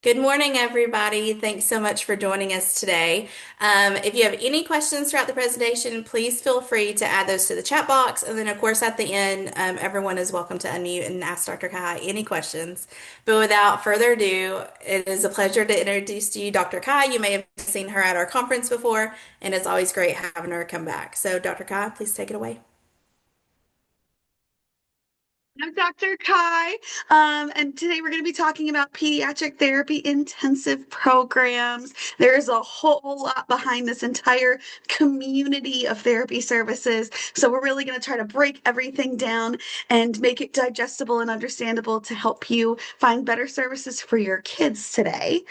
Good morning, everybody. Thanks so much for joining us today. If you have any questions throughout the presentation, please feel free to add those to the chat box. And then, of course, at the end, everyone is welcome to unmute and ask Dr. Kai any questions. But without further ado, it is a pleasure to introduce to you Dr. Kai. You may have seen her at our conference before, and it's always great having her come back. So, Dr. Kai, please take it away. I'm Dr. Kai, and today we're going to be talking about pediatric therapy intensive programs. There's a whole lot behind this entire community of therapy services. So we're really going to try to break everything down and make it digestible and understandable to help you find better services for your kids today.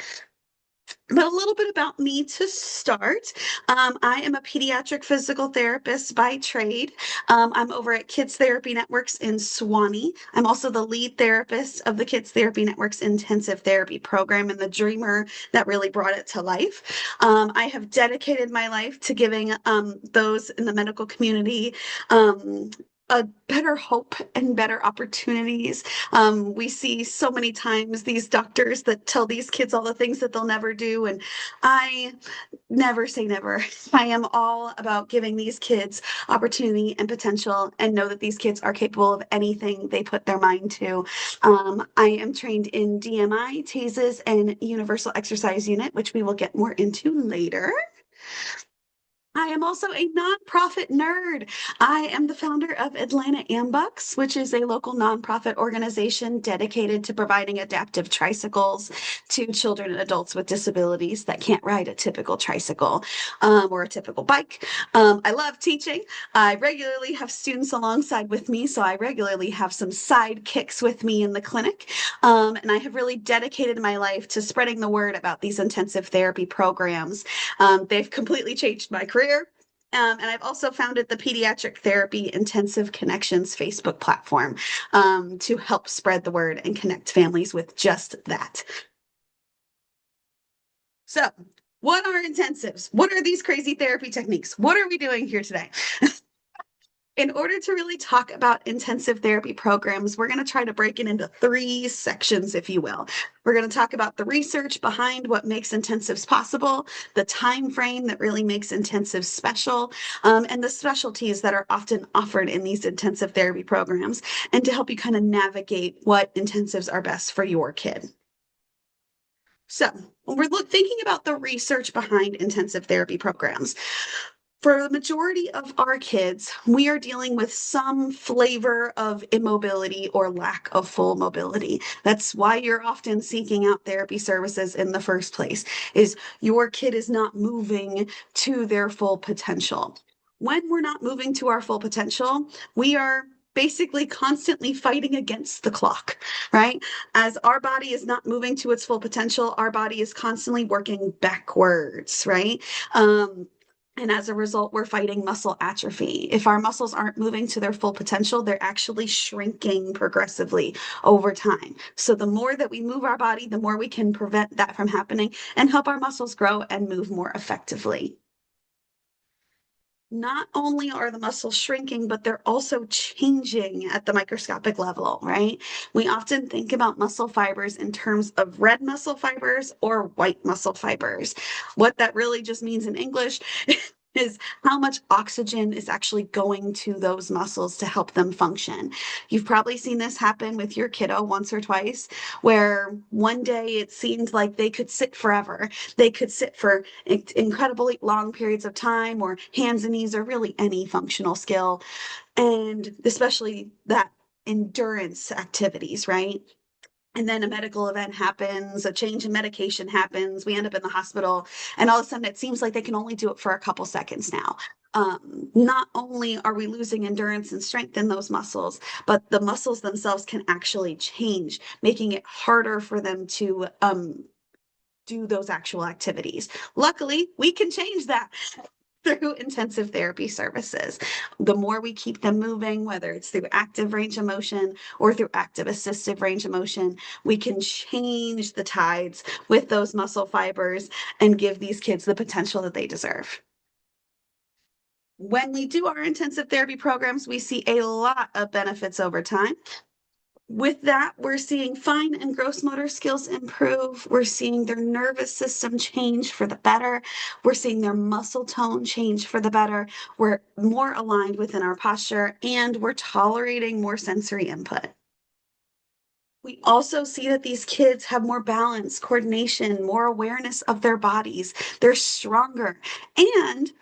But a little bit about me to start. I am a pediatric physical therapist by trade. I'm over at Kids Therapy Networks in Swanee. I'm also the lead therapist of the Kids Therapy Networks intensive therapy program and the dreamer that really brought it to life. I have dedicated my life to giving those in the medical community a better hope and better opportunities. We see so many times these doctors that tell these kids all the things that they'll never do. And I never say never. I am all about giving these kids opportunity and potential and know that these kids are capable of anything they put their mind to. I am trained in DMI, TASES, and Universal Exercise Unit, which we will get more into later. I am also a nonprofit nerd. I am the founder of Atlanta Ambucks, which is a local nonprofit organization dedicated to providing adaptive tricycles to children and adults with disabilities that can't ride a typical tricycle or a typical bike. I love teaching. I regularly have students alongside with me, so I regularly have some sidekicks with me in the clinic. And I have really dedicated my life to spreading the word about these intensive therapy programs. They've completely changed my career. And I've also founded the Pediatric Therapy Intensive Connections Facebook platform to help spread the word and connect families with just that. So, what are intensives? What are these crazy therapy techniques? What are we doing here today? In order to really talk about intensive therapy programs, we're going to try to break it into three sections, if you will. We're going to talk about the research behind what makes intensives possible, the time frame that really makes intensives special, and the specialties that are often offered in these intensive therapy programs, and to help you kind of navigate what intensives are best for your kid. So, when we're thinking about the research behind intensive therapy programs, for the majority of our kids, we are dealing with some flavor of immobility or lack of full mobility. That's why you're often seeking out therapy services in the first place, is your kid is not moving to their full potential. When we're not moving to our full potential, we are basically constantly fighting against the clock, right? As our body is not moving to its full potential, our body is constantly working backwards, right? And as a result, we're fighting muscle atrophy. If our muscles aren't moving to their full potential, they're actually shrinking progressively over time. So the more that we move our body, the more we can prevent that from happening and help our muscles grow and move more effectively. Not only are the muscles shrinking, but they're also changing at the microscopic level, right? We often think about muscle fibers in terms of red muscle fibers or white muscle fibers. What that really just means in English is how much oxygen is actually going to those muscles to help them function. You've probably seen this happen with your kiddo once or twice, where one day it seemed like they could sit forever. They could sit for incredibly long periods of time, or hands and knees, or really any functional skill. And especially that endurance activities, right? And then a medical event happens, a change in medication happens, we end up in the hospital, and all of a sudden it seems like they can only do it for a couple seconds now. Not only are we losing endurance and strength in those muscles, but the muscles themselves can actually change, making it harder for them to do those actual activities. Luckily, we can change that through intensive therapy services. The more we keep them moving, whether it's through active range of motion or through active assistive range of motion, we can change the tides with those muscle fibers and give these kids the potential that they deserve. When we do our intensive therapy programs, we see a lot of benefits over time. With that, we're seeing fine and gross motor skills improve. We're seeing their nervous system change for the better. We're seeing their muscle tone change for the better. We're more aligned within our posture, and we're tolerating more sensory input. We also see that these kids have more balance, coordination, more awareness of their bodies. They're stronger. And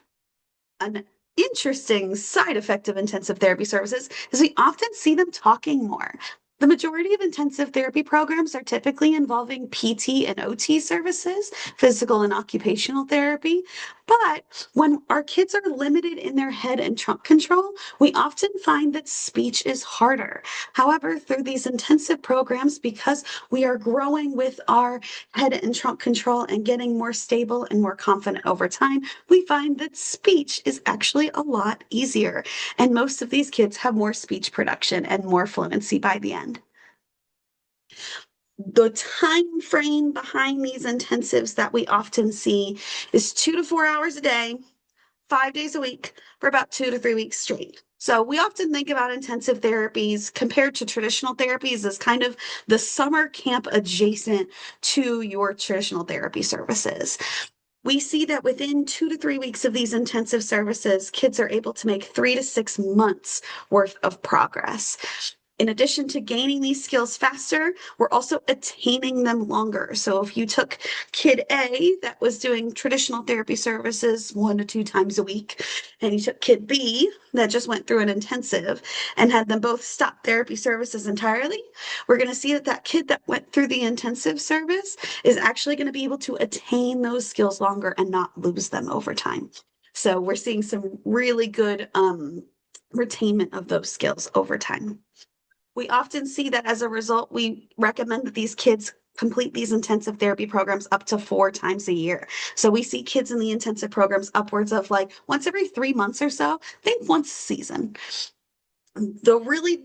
an interesting side effect of intensive therapy services is we often see them talking more. The majority of intensive therapy programs are typically involving PT and OT services, physical and occupational therapy. But when our kids are limited in their head and trunk control, we often find that speech is harder. However, through these intensive programs, because we are growing with our head and trunk control and getting more stable and more confident over time, we find that speech is actually a lot easier. And most of these kids have more speech production and more fluency by the end. The time frame behind these intensives that we often see is 2 to 4 hours a day, 5 days a week for about 2 to 3 weeks straight. So we often think about intensive therapies compared to traditional therapies as kind of the summer camp adjacent to your traditional therapy services. We see that within 2 to 3 weeks of these intensive services, kids are able to make 3 to 6 months worth of progress. In addition to gaining these skills faster, we're also attaining them longer. So if you took kid A that was doing traditional therapy services 1 to 2 times a week, and you took kid B that just went through an intensive and had them both stop therapy services entirely, we're going to see that that kid that went through the intensive service is actually going to be able to attain those skills longer and not lose them over time. So we're seeing some really good retainment of those skills over time. We often see that as a result, we recommend that these kids complete these intensive therapy programs up to 4 times a year. So we see kids in the intensive programs upwards of like once every 3 months or so, think once a season. The really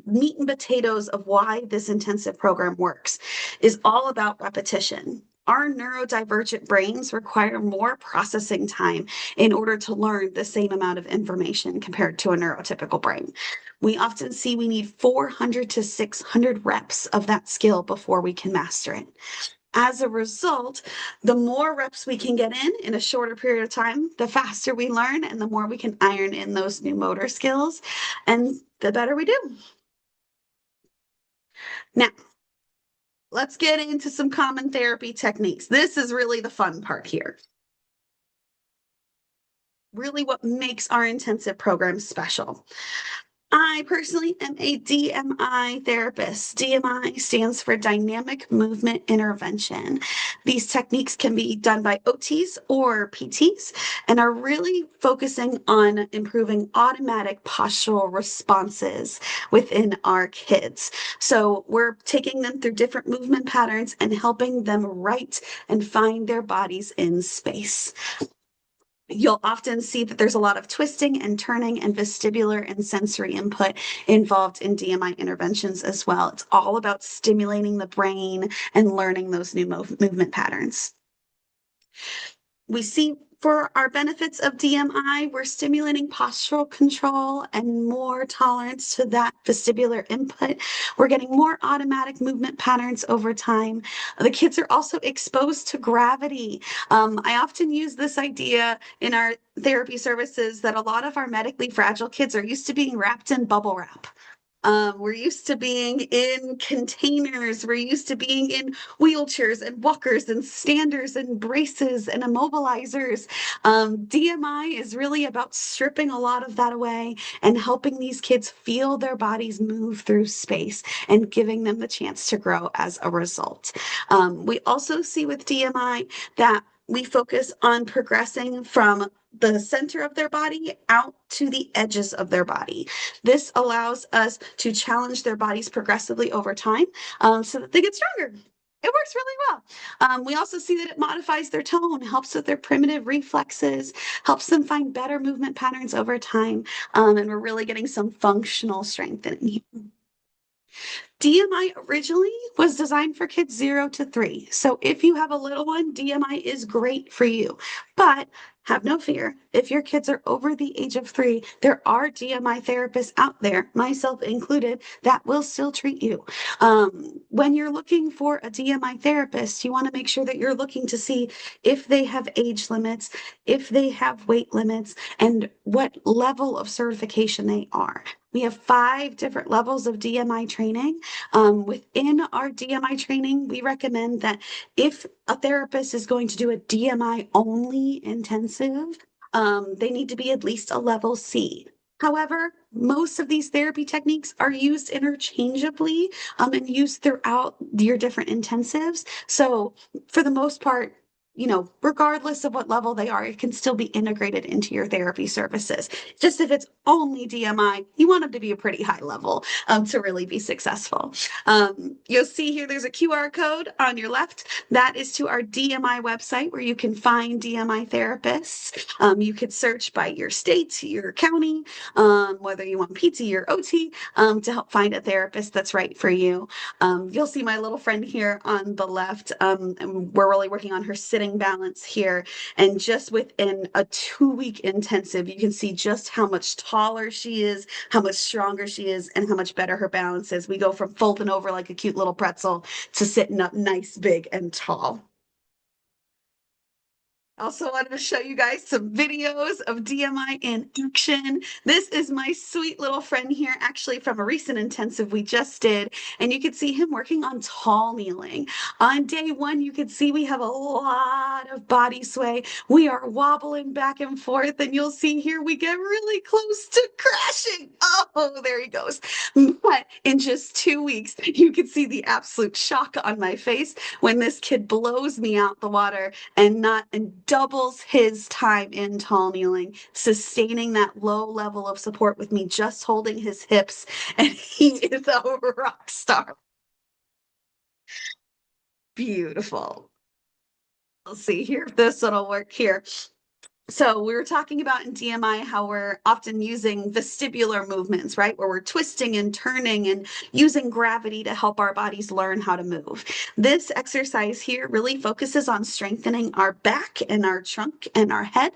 meat and potatoes of why this intensive program works is all about repetition. Our neurodivergent brains require more processing time in order to learn the same amount of information compared to a neurotypical brain. We often see we need 400 to 600 reps of that skill before we can master it. As a result, the more reps we can get in a shorter period of time, the faster we learn and the more we can iron in those new motor skills, and the better we do. Now, let's get into some common therapy techniques. This is really the fun part here. Really what makes our intensive program special. I personally am a DMI therapist. DMI stands for Dynamic Movement Intervention. These techniques can be done by OTs or PTs and are really focusing on improving automatic postural responses within our kids. So we're taking them through different movement patterns and helping them right and find their bodies in space. You'll often see that there's a lot of twisting and turning and vestibular and sensory input involved in DMI interventions as well. It's all about stimulating the brain and learning those new movement patterns. We see for our benefits of DMI, we're stimulating postural control and more tolerance to that vestibular input. We're getting more automatic movement patterns over time. The kids are also exposed to gravity. I often use this idea in our therapy services that a lot of our medically fragile kids are used to being wrapped in bubble wrap. We're used to being in containers. We're used to being in wheelchairs and walkers and standers and braces and immobilizers. DMI is really about stripping a lot of that away and helping these kids feel their bodies move through space and giving them the chance to grow as a result. We also see with DMI that we focus on progressing from the center of their body out to the edges of their body. This allows us to challenge their bodies progressively over time so that they get stronger. It works really well. We also see that it modifies their tone, helps with their primitive reflexes, helps them find better movement patterns over time, and we're really getting some functional strengthening. DMI originally was designed for kids 0 to 3. So if you have a little one, DMI is great for you. But have no fear. If your kids are over the age of 3, there are DMI therapists out there, myself included, that will still treat you. When you're looking for a DMI therapist, you want to make sure that you're looking to see if they have age limits, if they have weight limits, and what level of certification they are. We have 5 different levels of DMI training. Within our DMI training, we recommend that if a therapist is going to do a DMI only intensive, they need to be at least a level C. However, most of these therapy techniques are used interchangeably and used throughout your different intensives. So, for the most part, regardless of what level they are, it can still be integrated into your therapy services. Just if it's only DMI, you want them to be a pretty high level to really be successful. You'll see here there's a QR code on your left. That is to our DMI website where you can find DMI therapists. You could search by your state, your county, whether you want PT or OT, to help find a therapist that's right for you. You'll see my little friend here on the left. And we're really working on her sitting balance here. And just within a 2-week intensive, you can see just how much taller she is, how much stronger she is, and how much better her balance is. We go from folding over like a cute little pretzel to sitting up nice, big, and tall. Also wanted to show you guys some videos of DMI in action. This is my sweet little friend here, actually from a recent intensive we just did, and you can see him working on tall kneeling. On day 1, you can see we have a lot of body sway. We are wobbling back and forth, and you'll see here we get really close to crashing. Oh, there he goes. But in just 2 weeks, you can see the absolute shock on my face when this kid blows me out the water and doubles his time in tall kneeling, sustaining that low level of support with me just holding his hips, and he is a rock star. Beautiful. Let's see here if this will work here. So we were talking about in DMI how we're often using vestibular movements, right? Where we're twisting and turning and using gravity to help our bodies learn how to move. This exercise here really focuses on strengthening our back and our trunk and our head.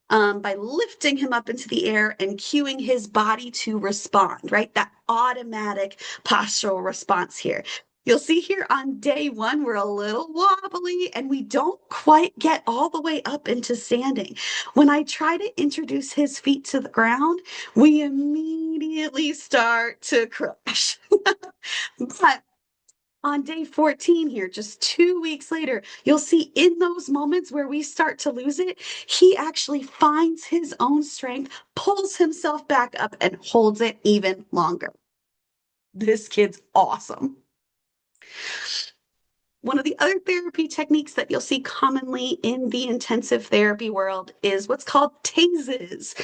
By lifting him up into the air and cueing his body to respond, right? That automatic postural response here. You'll see here on day 1, we're a little wobbly and we don't quite get all the way up into standing. When I try to introduce his feet to the ground, we immediately start to crash. But on day 14 here, just 2 weeks later, you'll see in those moments where we start to lose it, he actually finds his own strength, pulls himself back up, and holds it even longer. This kid's awesome. One of the other therapy techniques that you'll see commonly in the intensive therapy world is what's called TASES.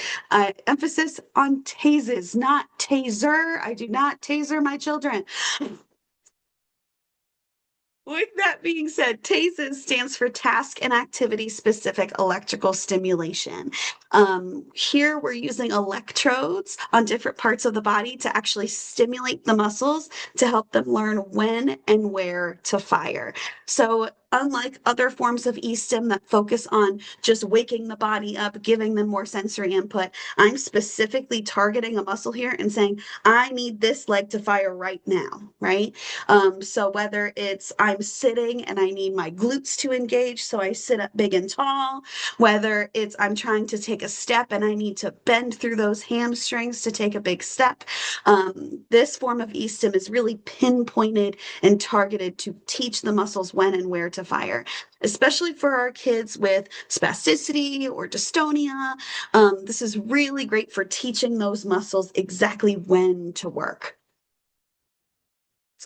Emphasis on TASES, not taser. I do not taser my children. With that being said, TASES stands for Task and Activity Specific Electrical Stimulation. Here we're using electrodes on different parts of the body to actually stimulate the muscles to help them learn when and where to fire. So unlike other forms of E-stim that focus on just waking the body up, giving them more sensory input, I'm specifically targeting a muscle here and saying, I need this leg to fire right now, right? So whether it's I'm sitting and I need my glutes to engage, so I sit up big and tall, whether it's I'm trying to take a step and I need to bend through those hamstrings to take a big step. This form of E-stim is really pinpointed and targeted to teach the muscles when and where to fire, especially for our kids with spasticity or dystonia. This is really great for teaching those muscles exactly when to work.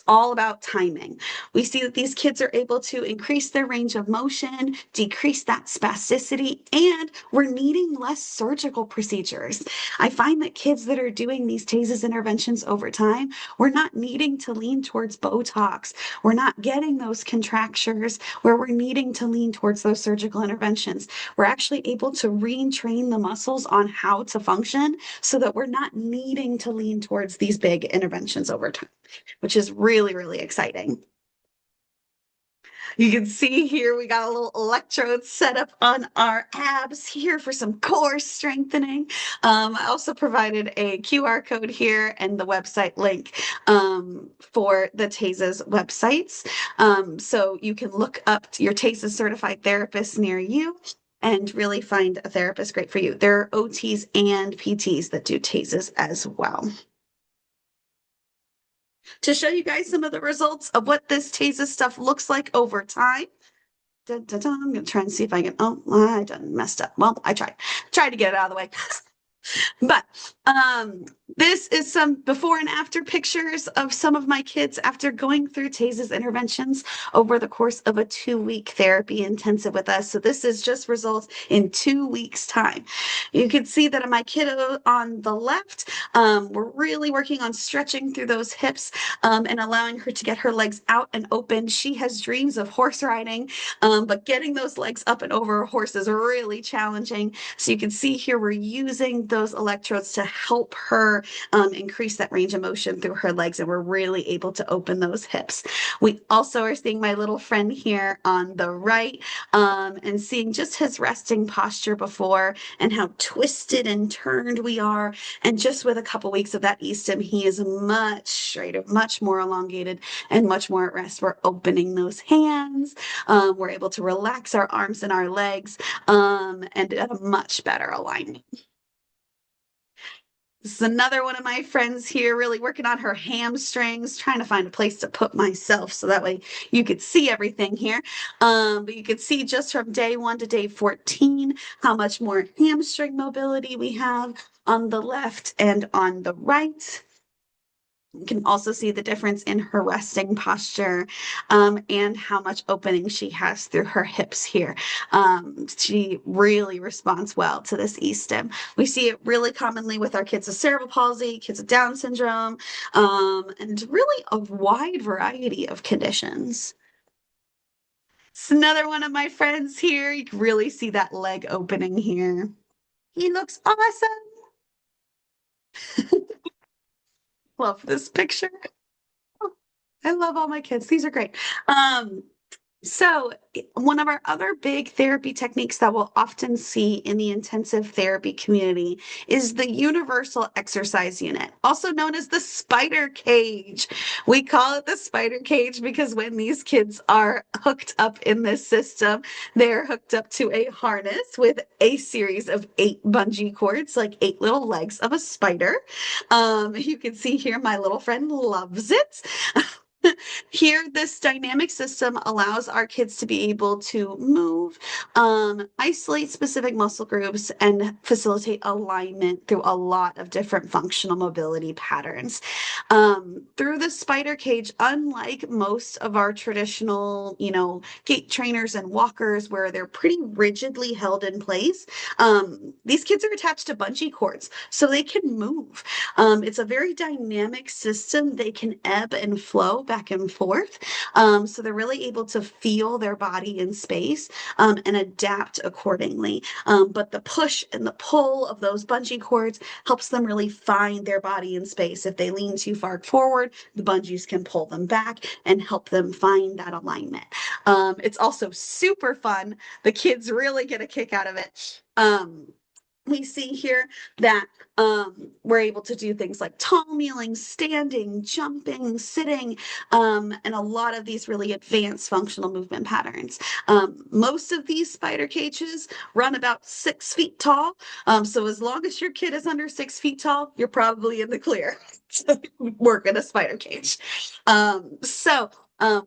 It's all about timing. We see that these kids are able to increase their range of motion, decrease that spasticity, and we're needing less surgical procedures. I find that kids that are doing these TASES interventions over time, we're not needing to lean towards Botox. We're not getting those contractures where we're needing to lean towards those surgical interventions. We're actually able to retrain the muscles on how to function so that we're not needing to lean towards these big interventions over time, which is really, really exciting. You can see here we got a little electrode set up on our abs here for some core strengthening. I also provided a QR code here and the website link for the TASES websites. So you can look up your TASES certified therapist near you and really find a therapist great for you. There are OTs and PTs that do TASES as well. To show you guys some of the results of what this TASES stuff looks like over time. I'm going to try and see if I can. Oh, I done messed up. Well, I tried to get it out of the way. But this is some before and after pictures of some of my kids after going through TASES interventions over the course of a 2-week therapy intensive with us. So this is just results in 2 weeks' time. You can see that my kiddo on the left, we're really working on stretching through those hips and allowing her to get her legs out and open. She has dreams of horse riding, but getting those legs up and over a horse is really challenging. So you can see here we're using those electrodes to help her increase that range of motion through her legs, and we're really able to open those hips. We also are seeing my little friend here on the right and seeing just his resting posture before and how twisted and turned we are. And just with a couple weeks of that e-stim, he is much straighter, much more elongated, and much more at rest. We're opening those hands. We're able to relax our arms and our legs and at a much better alignment. This is another one of my friends here, really working on her hamstrings, trying to find a place to put myself so that way you could see everything here. But you could see just from day 1 to day 14 how much more hamstring mobility we have on the left and on the right. You can also see the difference in her resting posture and how much opening she has through her hips here. She really responds well to this e-stim. We see it really commonly with our kids with cerebral palsy, kids with Down syndrome, and really a wide variety of conditions. It's another one of my friends here. You can really see that leg opening here. He looks awesome. Love this picture. I love all my kids. These are great. So one of our other big therapy techniques that we'll often see in the intensive therapy community is the universal exercise unit, also known as the spider cage. We call it the spider cage because when these kids are hooked up in this system, they're hooked up to a harness with a series of 8 bungee cords, like 8 little legs of a spider. You can see here my little friend loves it. Here, this dynamic system allows our kids to be able to move, isolate specific muscle groups, and facilitate alignment through a lot of different functional mobility patterns. Through the spider cage, unlike most of our traditional, gait trainers and walkers where they're pretty rigidly held in place, these kids are attached to bungee cords so they can move. It's a very dynamic system. They can ebb and flow back and forth. So they're really able to feel their body in space and adapt accordingly. But the push and the pull of those bungee cords helps them really find their body in space. If they lean too far forward, the bungees can pull them back and help them find that alignment. It's also super fun. The kids really get a kick out of it. We see here that we're able to do things like tall kneeling, standing, jumping, sitting, and a lot of these really advanced functional movement patterns. Most of these spider cages run about 6 feet tall. So as long as your kid is under 6 feet tall, you're probably in the clear to work in a spider cage. So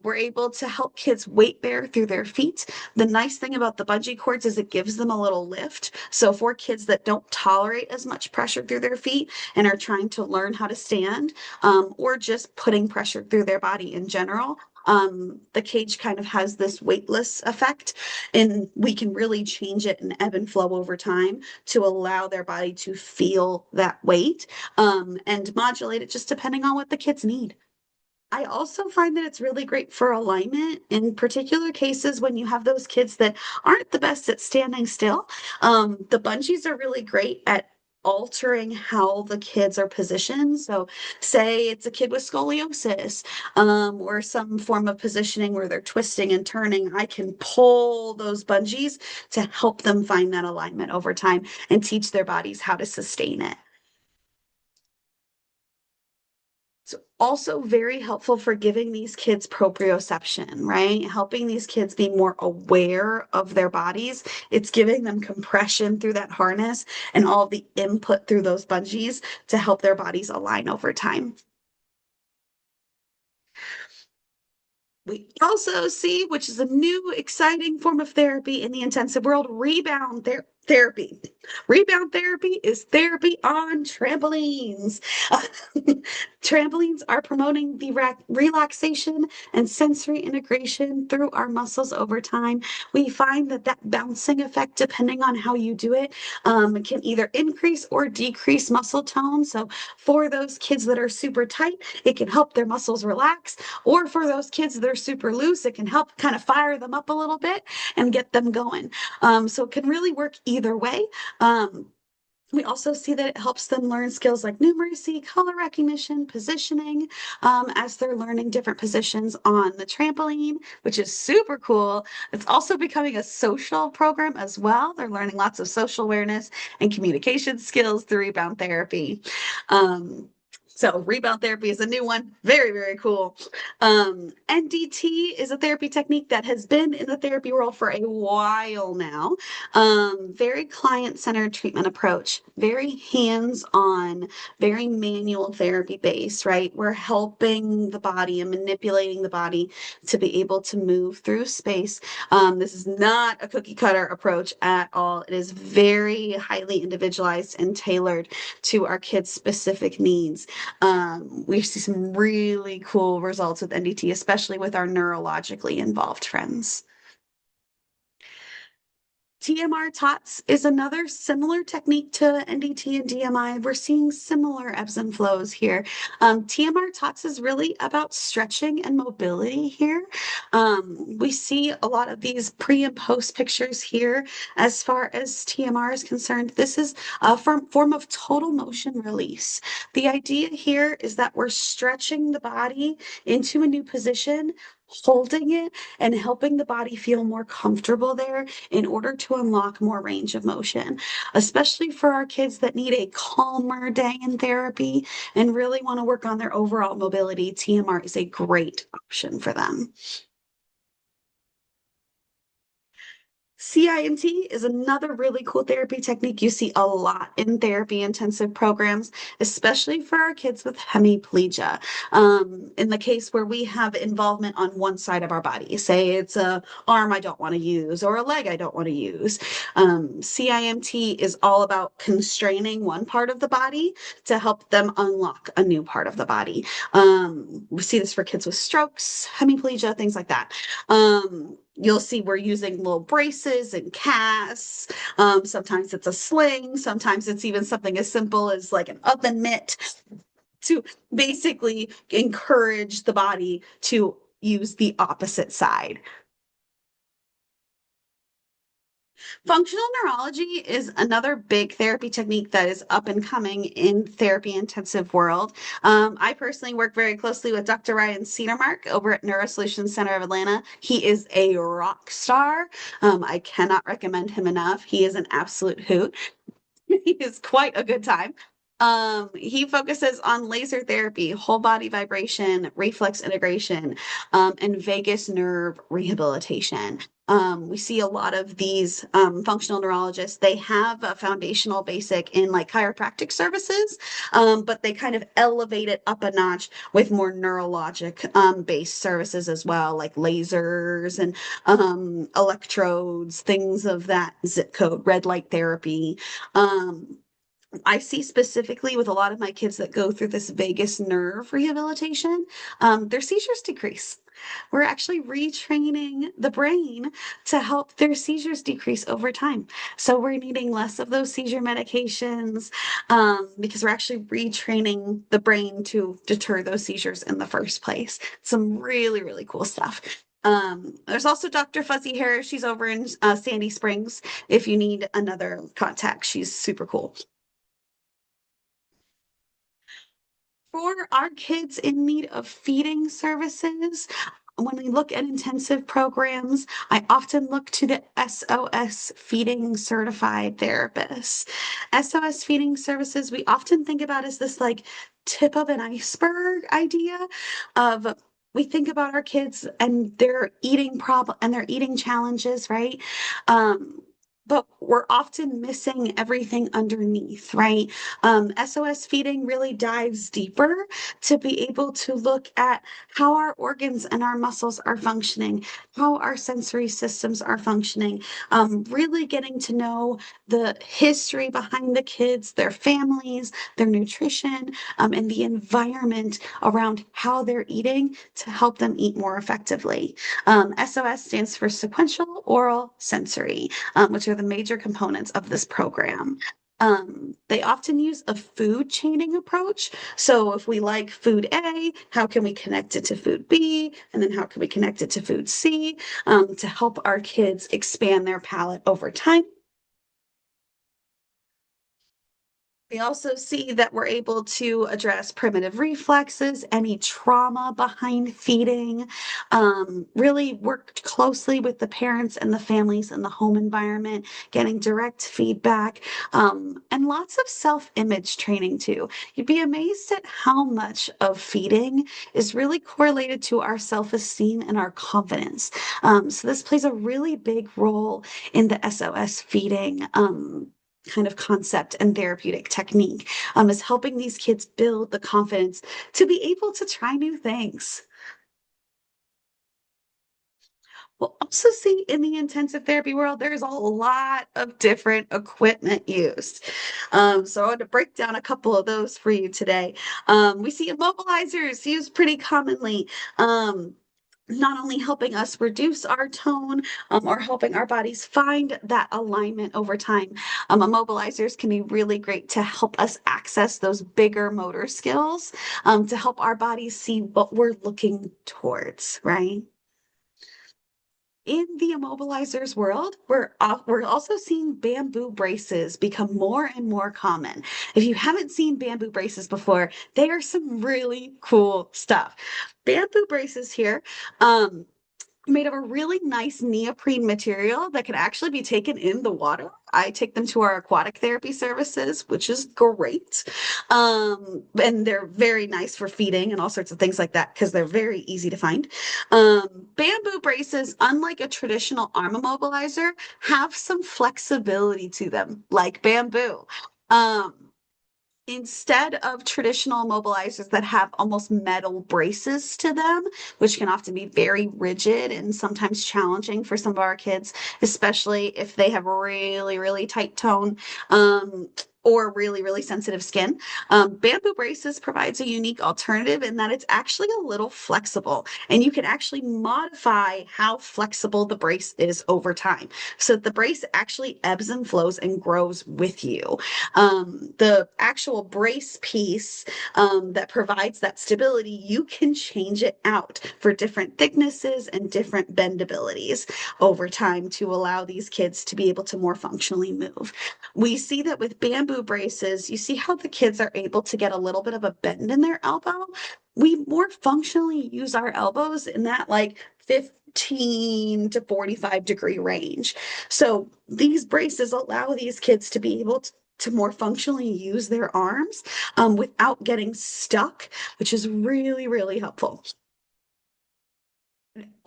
We're able to help kids weight bear through their feet. The nice thing about the bungee cords is it gives them a little lift. So for kids that don't tolerate as much pressure through their feet and are trying to learn how to stand, or just putting pressure through their body in general, the cage kind of has this weightless effect, and we can really change it and ebb and flow over time to allow their body to feel that weight, and modulate it just depending on what the kids need. I also find that it's really great for alignment in particular cases when you have those kids that aren't the best at standing still. The bungees are really great at altering how the kids are positioned. So, say it's a kid with scoliosis, or some form of positioning where they're twisting and turning. I can pull those bungees to help them find that alignment over time and teach their bodies how to sustain it. It's also very helpful for giving these kids proprioception, right? Helping these kids be more aware of their bodies. It's giving them compression through that harness and all the input through those bungees to help their bodies align over time. We also see, which is a new exciting form of therapy in the intensive world, therapy. Rebound therapy is therapy on trampolines. Trampolines are promoting the relaxation and sensory integration through our muscles over time. We find that that bouncing effect, depending on how you do it, can either increase or decrease muscle tone. So for those kids that are super tight, it can help their muscles relax. Or for those kids that are super loose, it can help kind of fire them up a little bit and get them going. So it can really work either way. Um, we also see that it helps them learn skills like numeracy, color recognition, positioning, as they're learning different positions on the trampoline, which is super cool. It's also becoming a social program as well. They're learning lots of social awareness and communication skills through rebound therapy. So rebound therapy is a new one. Very, very cool. NDT is a therapy technique that has been in the therapy world for a while now. Very client-centered treatment approach, very hands-on, very manual therapy based, right? We're helping the body and manipulating the body to be able to move through space. This is not a cookie cutter approach at all. It is very highly individualized and tailored to our kids' specific needs. We see some really cool results with NDT, especially with our neurologically involved friends. TMR TOTS is another similar technique to NDT and DMI. We're seeing similar ebbs and flows here. TMR TOTS is really about stretching and mobility here. We see a lot of these pre and post pictures here as far as TMR is concerned. This is a form of total motion release. The idea here is that we're stretching the body into a new position, holding it and helping the body feel more comfortable there in order to unlock more range of motion, especially for our kids that need a calmer day in therapy and really want to work on their overall mobility. TMR is a great option for them. CIMT is another really cool therapy technique you see a lot in therapy intensive programs, especially for our kids with hemiplegia. In the case where we have involvement on one side of our body, say it's a arm I don't want to use or a leg I don't want to use. CIMT is all about constraining one part of the body to help them unlock a new part of the body. We see this for kids with strokes, hemiplegia, things like that. You'll see we're using little braces and casts. Sometimes it's a sling. Sometimes it's even something as simple as like an oven mitt to basically encourage the body to use the opposite side. Functional neurology is another big therapy technique that is up and coming in therapy intensive world. I personally work very closely with Dr. Ryan Cedarmark over at Neurosolutions Center of Atlanta. He is a rock star. I cannot recommend him enough. He is an absolute hoot. He is quite a good time. He focuses on laser therapy, whole body vibration, reflex integration, and vagus nerve rehabilitation. We see a lot of these functional neurologists. They have a foundational basic in like chiropractic services, but they kind of elevate it up a notch with more neurologic based services as well, like lasers and electrodes, things of that zip code, red light therapy. Um, I see specifically with a lot of my kids that go through this vagus nerve rehabilitation, their seizures decrease. We're actually retraining the brain to help their seizures decrease over time. So we're needing less of those seizure medications because we're actually retraining the brain to deter those seizures in the first place. Some really, really cool stuff. There's also Dr. Fuzzy Hair. She's over in Sandy Springs. If you need another contact, she's super cool. For our kids in need of feeding services, when we look at intensive programs, I often look to the SOS feeding certified therapists. SOS feeding services, we often think about as this like tip of an iceberg idea of we think about our kids and their eating problem and their eating challenges, right? But we're often missing everything underneath, right? SOS feeding really dives deeper to be able to look at how our organs and our muscles are functioning, how our sensory systems are functioning, really getting to know the history behind the kids, their families, their nutrition, and the environment around how they're eating to help them eat more effectively. SOS stands for sequential oral sensory, which are the major components of this program. They often use a food chaining approach. So if we like food A, how can we connect it to food B? And then how can we connect it to food C to help our kids expand their palate over time? We also see that we're able to address primitive reflexes, any trauma behind feeding, really work closely with the parents and the families in the home environment, getting direct feedback, and lots of self-image training too. You'd be amazed at how much of feeding is really correlated to our self-esteem and our confidence. So this plays a really big role in the SOS feeding. Kind of concept and therapeutic technique is helping these kids build the confidence to be able to try new things. We'll also see in the intensive therapy world, there's a lot of different equipment used. So I want to break down a couple of those for you today. We see immobilizers used pretty commonly. Not only helping us reduce our tone or helping our bodies find that alignment over time. Immobilizers can be really great to help us access those bigger motor skills to help our bodies see what we're looking towards, right? In the immobilizers world, we're also seeing bamboo braces become more and more common. If you haven't seen bamboo braces before, they are some really cool stuff. Bamboo braces here, made of a really nice neoprene material that can actually be taken in the water. I take them to our aquatic therapy services, which is great. And they're very nice for feeding and all sorts of things like that because they're very easy to find. Bamboo braces, unlike a traditional arm immobilizer, have some flexibility to them, like bamboo. Um, Instead of traditional immobilizers that have almost metal braces to them, which can often be very rigid and sometimes challenging for some of our kids, especially if they have really, really tight tone. Or really, really sensitive skin. Bamboo braces provides a unique alternative in that it's actually a little flexible and you can actually modify how flexible the brace is over time. So the brace actually ebbs and flows and grows with you. The actual brace piece that provides that stability, you can change it out for different thicknesses and different bendabilities over time to allow these kids to be able to more functionally move. We see that with bamboo braces, you see how the kids are able to get a little bit of a bend in their elbow. We more functionally use our elbows in that like 15 to 45-degree range. So these braces allow these kids to be able to more functionally use their arms without getting stuck, which is really, really helpful.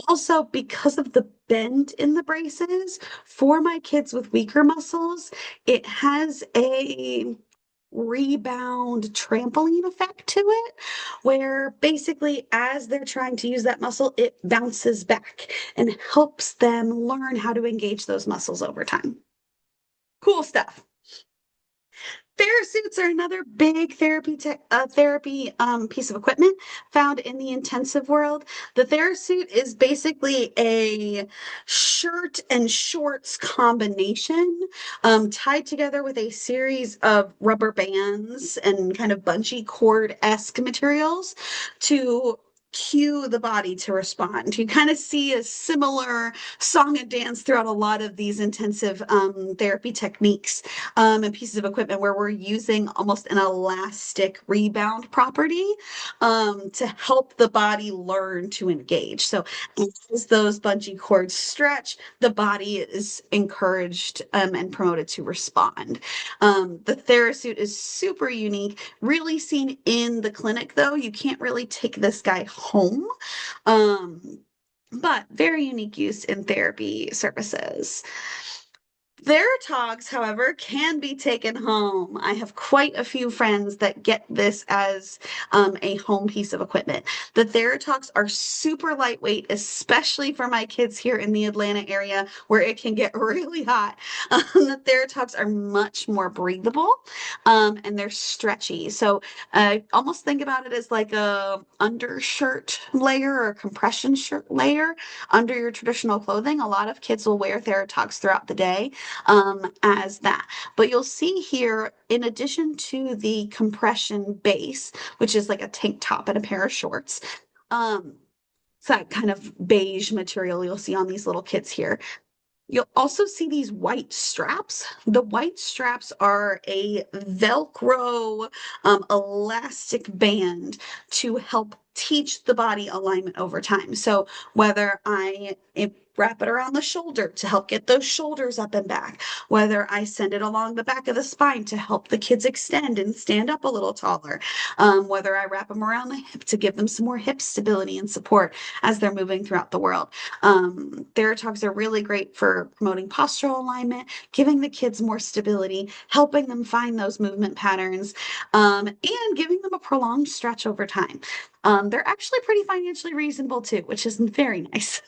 Also, because of the bend in the braces, for my kids with weaker muscles, it has a rebound trampoline effect to it, where basically, as they're trying to use that muscle, it bounces back and helps them learn how to engage those muscles over time. Cool stuff. Therasuits are another big therapy piece of equipment found in the intensive world. The Therasuit is basically a shirt and shorts combination, tied together with a series of rubber bands and kind of bungee cord-esque materials to cue the body to respond. You kind of see a similar song and dance throughout a lot of these intensive therapy techniques and pieces of equipment where we're using almost an elastic rebound property to help the body learn to engage. So as those bungee cords stretch, the body is encouraged and promoted to respond. The TheraSuit is super unique, really seen in the clinic, though. You can't really take this guy home. But very unique use in therapy services. Theratogs, however, can be taken home. I have quite a few friends that get this as a home piece of equipment. The Theratogs are super lightweight, especially for my kids here in the Atlanta area where it can get really hot. The Theratogs are much more breathable and they're stretchy. So almost think about it as like a undershirt layer or a compression shirt layer under your traditional clothing. A lot of kids will wear Theratogs throughout the day as that. But you'll see here, in addition to the compression base, which is like a tank top and a pair of shorts, it's that kind of beige material you'll see on these little kids here. You'll also see these white straps. The white straps are a Velcro elastic band to help teach the body alignment over time. So whether I wrap it around the shoulder to help get those shoulders up and back, whether I send it along the back of the spine to help the kids extend and stand up a little taller, whether I wrap them around the hip to give them some more hip stability and support as they're moving throughout the world. Theratogs are really great for promoting postural alignment, giving the kids more stability, helping them find those movement patterns, and giving them a prolonged stretch over time. They're actually pretty financially reasonable too, which is very nice.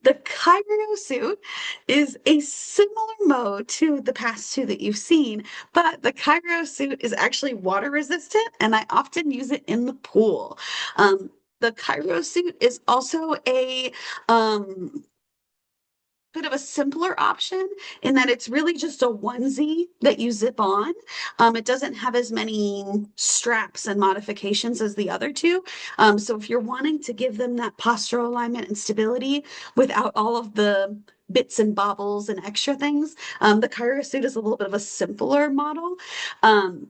The Cairo suit is a similar mode to the past two that you've seen, but the Cairo suit is actually water resistant, and I often use it in the pool. The Cairo suit is also a bit of a simpler option in that it's really just a onesie that you zip on. It doesn't have as many straps and modifications as the other two. So if you're wanting to give them that postural alignment and stability without all of the bits and bobbles and extra things, the Cairo suit is a little bit of a simpler model. Um,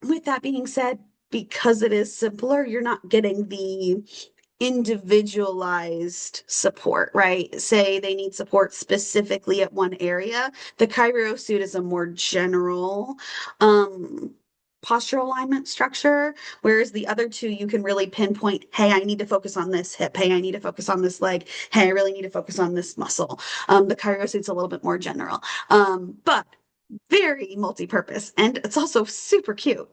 with that being said, because it is simpler, you're not getting the individualized support, right? Say they need support specifically at one area. The Cairo suit is a more general postural alignment structure, whereas the other two you can really pinpoint, hey, I need to focus on this hip, hey, I need to focus on this leg, hey, I really need to focus on this muscle. The Cairo suit's a little bit more general, but very multi-purpose, and it's also super cute.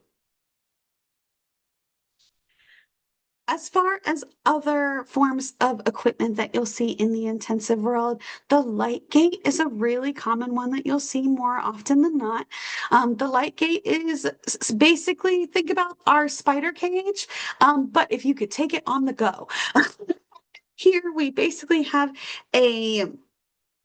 As far as other forms of equipment that you'll see in the intensive world, the light gate is a really common one that you'll see more often than not. The light gate is basically, think about our spider cage, but if you could take it on the go. Here we basically have a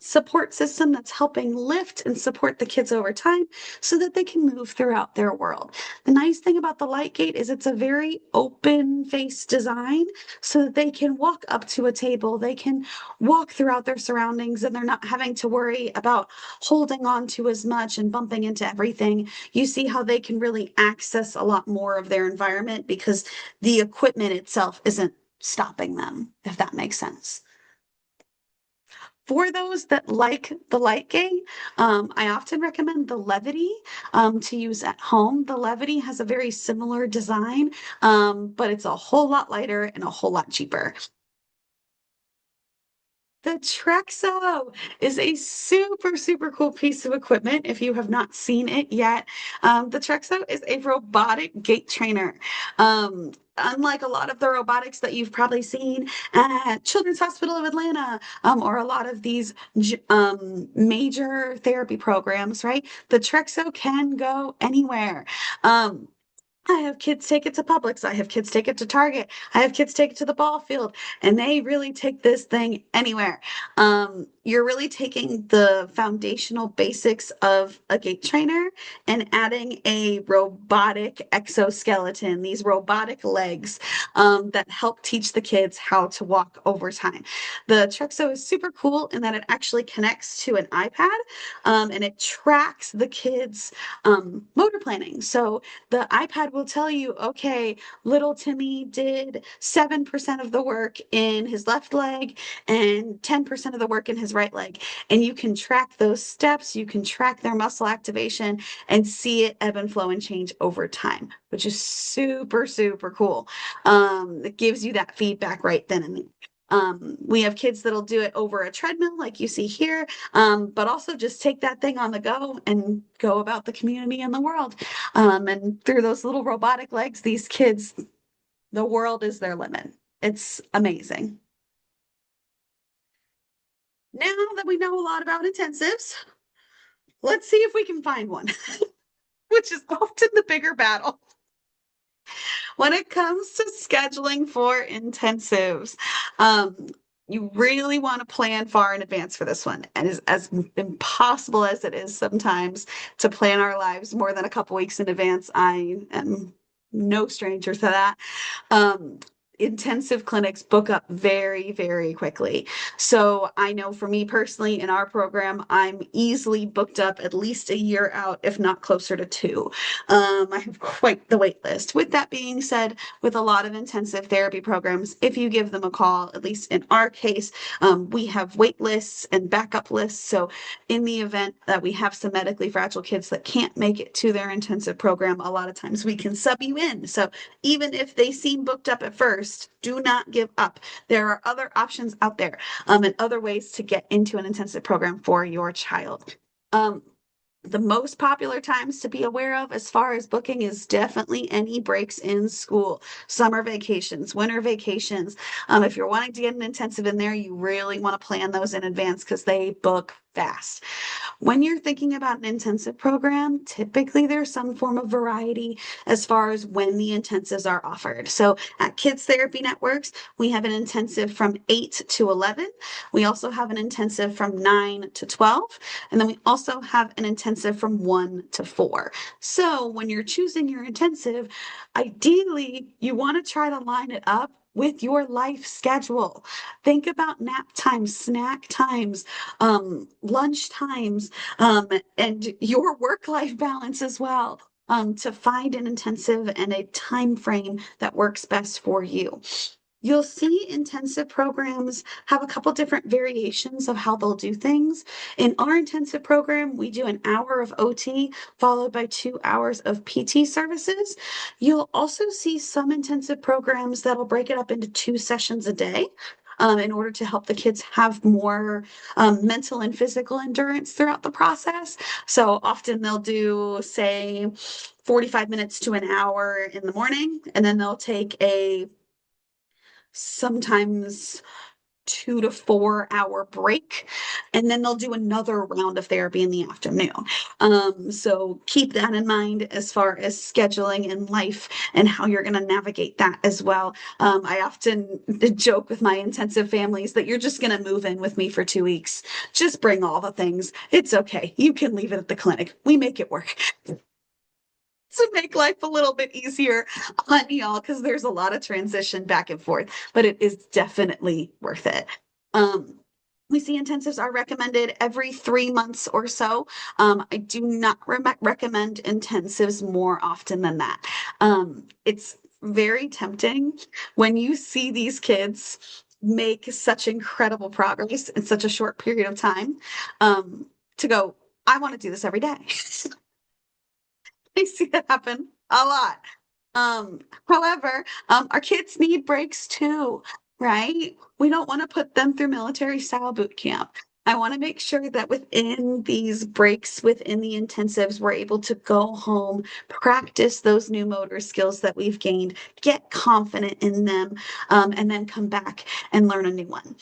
support system that's helping lift and support the kids over time so that they can move throughout their world. The nice thing about the light gate is it's a very open face design so that they can walk up to a table, they can walk throughout their surroundings, and they're not having to worry about holding on to as much and bumping into everything. You see how they can really access a lot more of their environment because the equipment itself isn't stopping them, if that makes sense. For those that like the light gate, I often recommend the Levity to use at home. The Levity has a very similar design, but it's a whole lot lighter and a whole lot cheaper. The Trexo is a super, super cool piece of equipment if you have not seen it yet. The Trexo is a robotic gait trainer. Unlike a lot of the robotics that you've probably seen at Children's Hospital of Atlanta, or a lot of these major therapy programs, right? The Trexo can go anywhere. Um, I have kids take it to Publix. I have kids take it to Target. I have kids take it to the ball field, and they really take this thing anywhere. You're really taking the foundational basics of a gait trainer and adding a robotic exoskeleton, these robotic legs that help teach the kids how to walk over time. The Trexo is super cool in that it actually connects to an iPad and it tracks the kids' motor planning. So the iPad will tell you, okay, little Timmy did 7% of the work in his left leg and 10% of the work in his right leg. And you can track those steps, you can track their muscle activation and see it ebb and flow and change over time, which is super, super cool. It gives you that feedback right then and there. We have kids that'll do it over a treadmill, like you see here, but also just take that thing on the go and go about the community and the world. And through those little robotic legs, these kids, the world is their limit. It's amazing. Now that we know a lot about intensives, let's see if we can find one, which is often the bigger battle. When it comes to scheduling for intensives, you really want to plan far in advance for this one. And as impossible as it is sometimes to plan our lives more than a couple weeks in advance, I am no stranger to that. Um, Intensive clinics book up very, very quickly. So I know for me personally, in our program, I'm easily booked up at least a year out, if not closer to two. I have quite the wait list. With that being said, with a lot of intensive therapy programs, if you give them a call, at least in our case, we have wait lists and backup lists. So in the event that we have some medically fragile kids that can't make it to their intensive program, a lot of times we can sub you in. So even if they seem booked up at first, do not give up. There are other options out there and other ways to get into an intensive program for your child. Um, the most popular times to be aware of as far as booking is definitely any breaks in school, summer vacations, winter vacations. If you're wanting to get an intensive in there, you really want to plan those in advance because they book fast. When you're thinking about an intensive program, typically there's some form of variety as far as when the intensives are offered. So at Kids Therapy Networks, we have an intensive from 8 to 11. We also have an intensive from 9 to 12. And then we also have an intensive from 1 to 4. So when you're choosing your intensive, ideally you want to try to line it up with your life schedule. Think about nap times, snack times, lunch times, and your work-life balance as well, to find an intensive and a time frame that works best for you. You'll see intensive programs have a couple different variations of how they'll do things. In our intensive program, we do an hour of OT followed by 2 hours of PT services. You'll also see some intensive programs that'll break it up into 2 sessions a day. In order to help the kids have more mental and physical endurance throughout the process. So often they'll do, say, 45 minutes to an hour in the morning, and then they'll take a sometimes 2 to 4 hour break, and then they'll do another round of therapy in the afternoon. So keep that in mind as far as scheduling and life and how you're going to navigate that as well. I often joke with my intensive families that you're just going to move in with me for 2 weeks. Just bring all the things. It's okay. You can leave it at the clinic. We make it work to make life a little bit easier on y'all because there's a lot of transition back and forth, but it is definitely worth it. Um, we see intensives are recommended every 3 months or so. I do not recommend intensives more often than that. It's very tempting when you see these kids make such incredible progress in such a short period of time, to go, I want to do this every day. I see that happen a lot. Um, However, our kids need breaks too. right? We don't want to put them through military style boot camp. I want to make sure that within these breaks, within the intensives, we're able to go home, practice those new motor skills that we've gained, get confident in them, and then come back and learn a new one.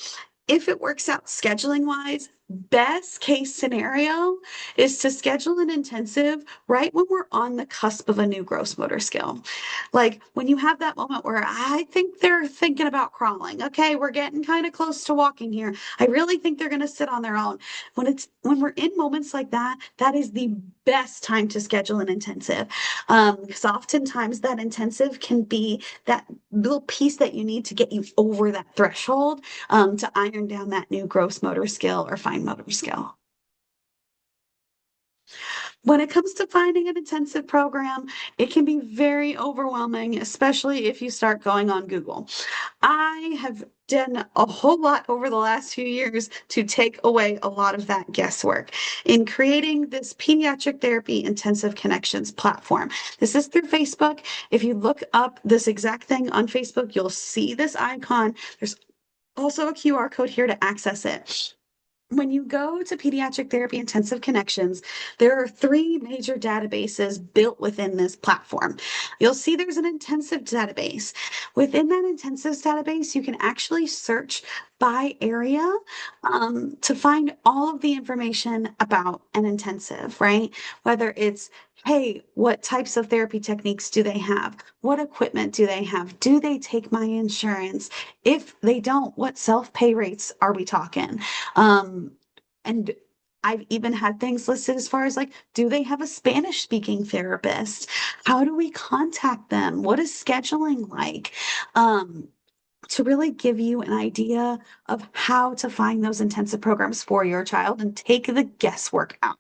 If it works out scheduling wise, best case scenario is to schedule an intensive right when we're on the cusp of a new gross motor skill. Like when you have that moment where I think they're thinking about crawling. Okay, we're getting kind of close to walking here. I really think they're going to sit on their own. When we're in moments like that, that is the best time to schedule an intensive. Because oftentimes that intensive can be that little piece that you need to get you over that threshold to iron down that new gross motor skill or fine motor skill. When it comes to finding an intensive program, it can be very overwhelming, especially if you start going on Google. I have done a whole lot over the last few years to take away a lot of that guesswork in creating this pediatric therapy intensive connections platform. This is through Facebook. If you look up this exact thing on Facebook, you'll see this icon. There's also a QR code here to access it. When you go to Pediatric Therapy Intensive Connections, there are three major databases built within this platform. You'll see there's an intensive database. Within that intensive database, you can actually search by area to find all of the information about an intensive, right? Whether it's hey, what types of therapy techniques do they have? What equipment do they have? Do they take my insurance? If they don't, what self-pay rates are we talking? And I've even had things listed as far as like, do they have a Spanish speaking therapist? How do we contact them? What is scheduling like? Um, to really give you an idea of how to find those intensive programs for your child and take the guesswork out.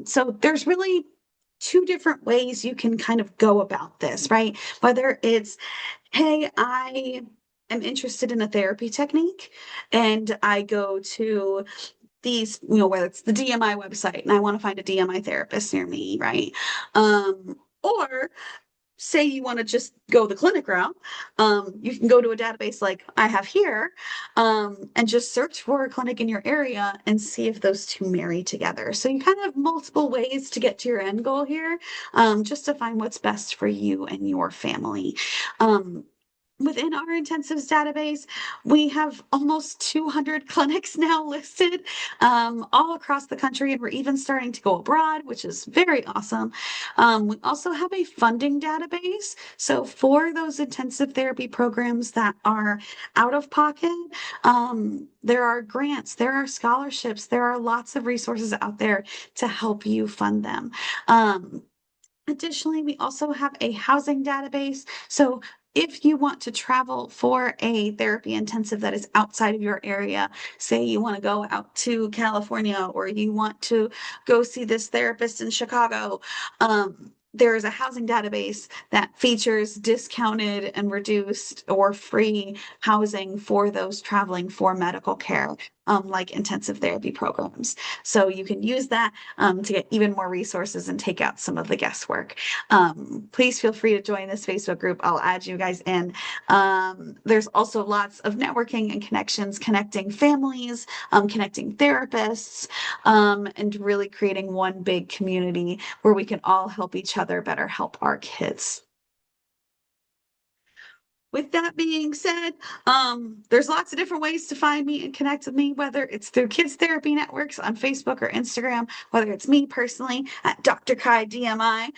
So there's really two different ways you can kind of go about this, right? Whether it's, hey, I am interested in a therapy technique and I go to these, whether it's the DMI website and I want to find a DMI therapist near me, right? Or say you want to just go the clinic route, you can go to a database like I have here, and just search for a clinic in your area and see if those two marry together. So you kind of have multiple ways to get to your end goal here, just to find what's best for you and your family. Um, Within our intensives database, we have almost 200 clinics now listed all across the country, and we're even starting to go abroad, which is very awesome. We also have a funding database. So, for those intensive therapy programs that are out of pocket, there are grants, there are scholarships, there are lots of resources out there to help you fund them. Additionally, we also have a housing database. So if you want to travel for a therapy intensive that is outside of your area, say you want to go out to California or you want to go see this therapist in Chicago, there is a housing database that features discounted and reduced or free housing for those traveling for medical care, like intensive therapy programs. So you can use that to get even more resources and take out some of the guesswork. Please feel free to join this Facebook group. I'll add you guys in. There's also lots of networking and connections, connecting families, connecting therapists, and really creating one big community where we can all help each other better help our kids. With that being said, there's lots of different ways to find me and connect with me, whether it's through Kids Therapy Networks on Facebook or Instagram, whether it's me personally at Dr. Kai DMI,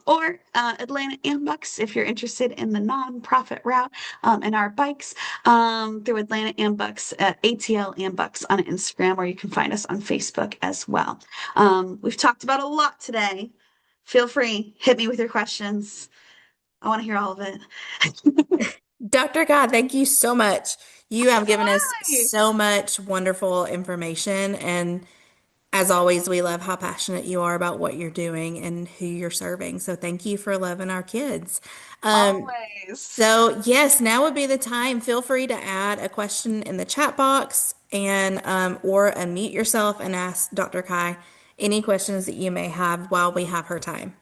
or Atlanta Ambucks if you're interested in the nonprofit route, and our bikes, through Atlanta Ambucks at ATL Ambucks on Instagram, or you can find us on Facebook as well. We've talked about a lot today. Feel free, hit me with your questions. I want to hear all of it. Dr. God, thank you so much. You have given us Hi. so much wonderful information. And as always, we love how passionate you are about what you're doing and who you're serving. So thank you for loving our kids. Always. So, yes, now would be the time. Feel free to add a question in the chat box and or unmute yourself and ask Dr. Kai any questions that you may have while we have her time.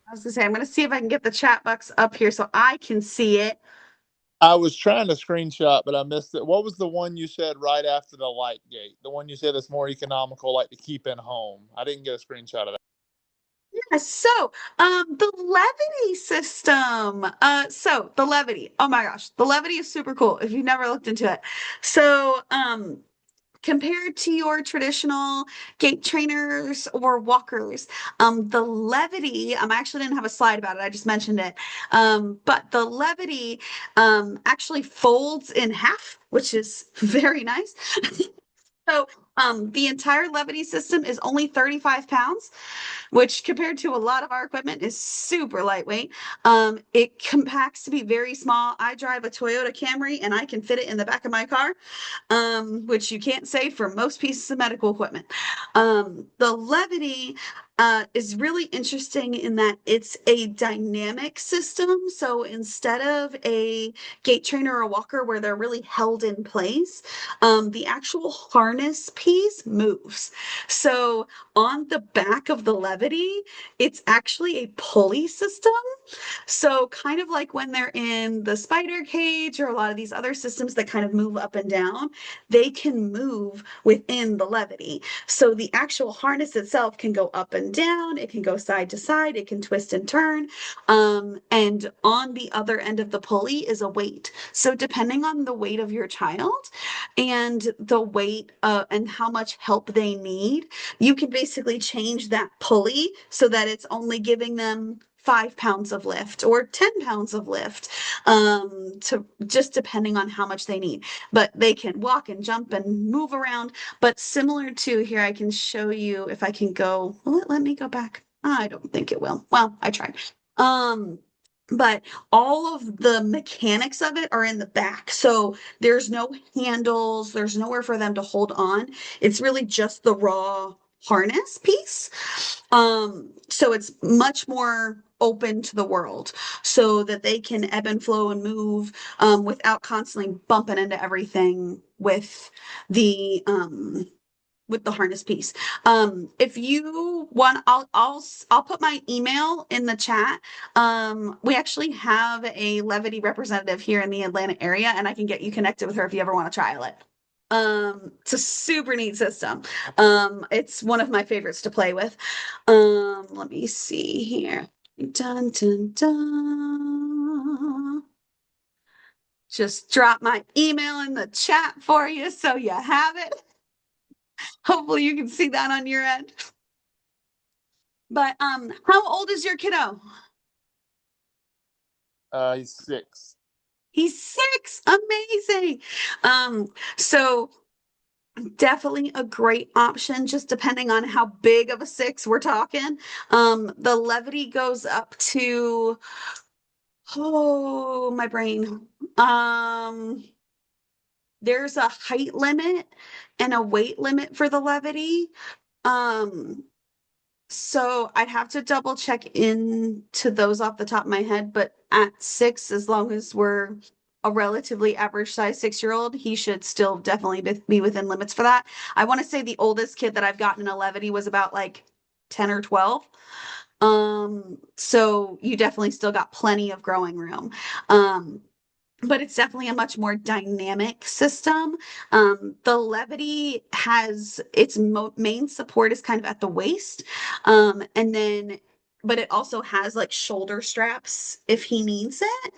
I was gonna say, I'm gonna see if I can get the chat box up here so I can see it. I was trying to screenshot, but I missed it. What was the one you said right after the light gate? The one you said is more economical, like to keep in home. I didn't get a screenshot of that. So, the levity system. So the levity. Oh my gosh, the levity is super cool if you've never looked into it. So, compared to your traditional gait trainers or walkers, the levity, I actually didn't have a slide about it, I just mentioned it. But the levity actually folds in half, which is very nice. So, the entire levity system is only 35 pounds, which compared to a lot of our equipment is super lightweight. It compacts to be very small. I drive a Toyota Camry and I can fit it in the back of my car, which you can't say for most pieces of medical equipment. The levity is really interesting in that it's a dynamic system. So instead of a gait trainer or a walker where they're really held in place, the actual harness piece moves. So on the back of the levity, it's actually a pulley system. So kind of like when they're in the spider cage or a lot of these other systems that kind of move up and down, they can move within the levity. So the actual harness itself can go up and down, it can go side to side, it can twist and turn. And on the other end of the pulley is a weight. So depending on the weight of your child and the weight and how much help they need, you can basically change that pulley so that it's only giving them 5 pounds of lift or 10 pounds of lift, to just depending on how much they need. But they can walk and jump and move around. But similar to here, I can show you if I can go. Will it let me go back? I don't think it will. Well, I tried. Um, but all of the mechanics of it are in the back. So there's no handles, there's nowhere for them to hold on. It's really just the raw harness piece. So it's much more open to the world so that they can ebb and flow and move without constantly bumping into everything the with the harness piece. If you want, I'll put my email in the chat. We actually have a levity representative here in the Atlanta area, and I can get you connected with her if you ever want to trial it. It's a super neat system. It's one of my favorites to play with. Let me see here. Dun dun dun. Just drop my email in the chat for you so you have it. Hopefully you can see that on your end. But how old is your kiddo? He's 6. He's 6. Amazing. So definitely a great option, just depending on how big of a 6 we're talking. The levity goes up to, oh, my brain. There's a height limit and a weight limit for the levity. Um, So I'd have to double check into those off the top of my head, but at 6, as long as we're a relatively average size 6-year-old, he should still definitely be within limits for that. I want to say the oldest kid that I've gotten in a levity was about like 10 or 12. So you definitely still got plenty of growing room. Um, but it's definitely a much more dynamic system. The levity has its main support is kind of at the waist. And then, but it also has like shoulder straps if he needs it.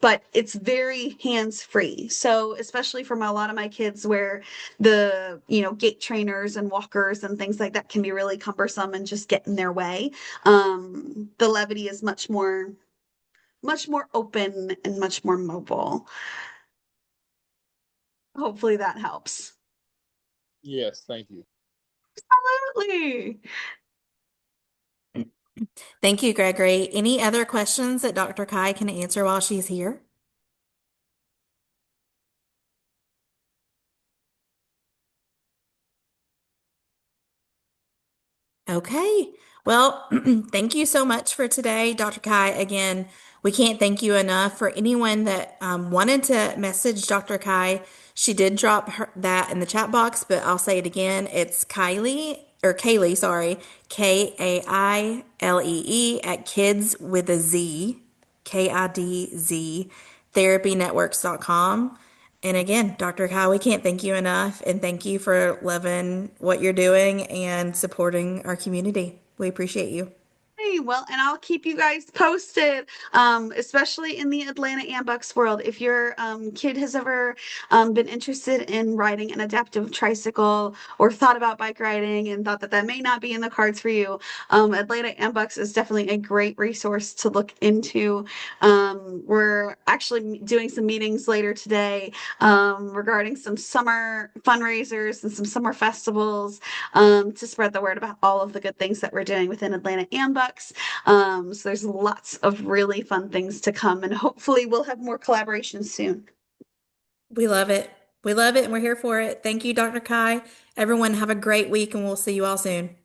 But it's very hands-free. So especially for a lot of my kids where gait trainers and walkers and things like that can be really cumbersome and just get in their way. The levity is much more open and much more mobile. Hopefully that helps. Yes, thank you. Absolutely. Thank you, Gregory. Any other questions that Dr. Kai can answer while she's here? Okay. Well, thank you so much for today, Dr. Kai. Again, we can't thank you enough. For anyone that wanted to message Dr. Kai, she did drop that in the chat box, but I'll say it again. It's Kaylee, sorry, Kailee at kids with a Z, KIDZ therapynetworks.com. And again, Dr. Kyle, we can't thank you enough. And thank you for loving what you're doing and supporting our community. We appreciate you. Hey, well, and I'll keep you guys posted, especially in the Atlanta Ambucks world. If your kid has ever been interested in riding an adaptive tricycle or thought about bike riding and thought that that may not be in the cards for you, Atlanta Ambucks is definitely a great resource to look into. We're actually doing some meetings later today regarding some summer fundraisers and some summer festivals to spread the word about all of the good things that we're doing within Atlanta Ambucks. So there's lots of really fun things to come, and hopefully we'll have more collaborations soon. We love it. We love it and we're here for it. Thank you, Dr. Kai. Everyone, have a great week and we'll see you all soon.